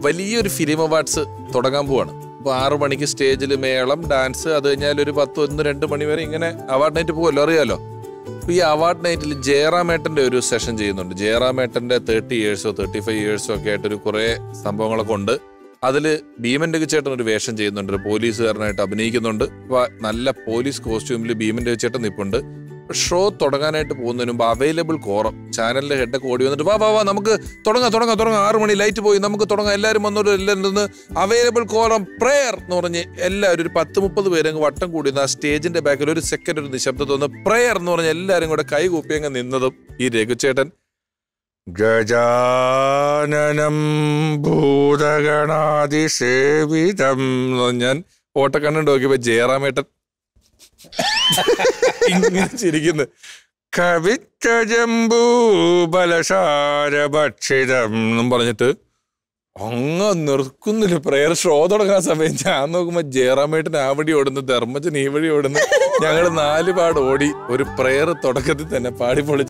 വലിയൊരു film awards തുടങ്ങാൻ പോവാണ്. അപ്പോൾ 6 മണിക്ക് സ്റ്റേജിൽ മേളം, ഡാൻസ്, അത് കഴിഞ്ഞാൽ ഒരു 10, 1, 2 മണി വരെ ഇങ്ങനെ അവാർഡ് നൈറ്റ് പോകുമല്ലോ, അറിയാലോ. അപ്പോൾ ഈ അവാർഡ് നൈറ്റിൽ ജയറാമേട്ടൻ്റെ ഒരു സെഷൻ ചെയ്യുന്നുണ്ട്. ജയറാമേട്ടൻ്റെ 30 years 35 years ഒക്കെ ആയിട്ടൊരു കുറേ സംഭവങ്ങളൊക്കെ ഉണ്ട്. അതിൽ ഭീമൻ രഘുചേട്ടൻ ഒരു വേഷം ചെയ്യുന്നുണ്ട്, ഒരു പോലീസുകാരനായിട്ട് അഭിനയിക്കുന്നുണ്ട്. അപ്പോൾ നല്ല പോലീസ് കോസ്റ്റ്യൂമിൽ ഭീമൻ രഘുചേട്ടൻ നിൽപ്പുണ്ട്. ഷോ തുടങ്ങാനായിട്ട് പോകുന്നതിന് മുമ്പ് അവൈലബിൾ കോറം ചാനലിലെ ഹെഡൊക്കെ ഓടി വന്നിട്ട് വാ നമുക്ക് തുടങ്ങാം 6 മണി ലൈറ്റ് പോയി, നമുക്ക് തുടങ്ങാം, എല്ലാവരും വന്നോട്ട്, എല്ലാവരും നിന്ന് അവൈലബിൾ കോറം പ്രേയർ എന്ന് പറഞ്ഞ് എല്ലാവരും ഒരു 10-30 പേര് അങ്ങ് വട്ടം കൂടി ആ സ്റ്റേജിന്റെ ബാക്കിൽ ഒരു സെക്കൻഡ് ഒരു നിശബ്ദത വന്ന് പ്രേയർ എന്ന് പറഞ്ഞ് എല്ലാവരും കൂടെ കൈ കൂപ്പി അങ്ങ് നിന്നതും ഈ രഘുചേട്ടൻ ഗജാനനം ഭൂതഗണാതിസേവിതം ഞാൻ ഓട്ടക്കണ്ണുണ്ട് നോക്കിയപ്പോ ജയറാമേട്ടൻ ഇങ്ങനെ ചിരിക്കുന്നു. കവിച്ചജംബൂ ബലസാരഭക്ഷിതം എന്നും പറഞ്ഞിട്ട് അങ്ങ് നിർക്കുന്നില്ല. പ്രേയർ ഷോ തുടങ്ങാൻ സമയം ഞാൻ നോക്കുമ്പോ ജയറാമേട്ടൻ ആ വഴി ഓടുന്നു, ധർമ്മജൻ ഈ വഴി ഓടുന്നു. ഞങ്ങൾ 4 പാട് ഓടി ഒരു പ്രേയർ തുടക്കത്തിൽ തന്നെ പാടിപ്പൊളി.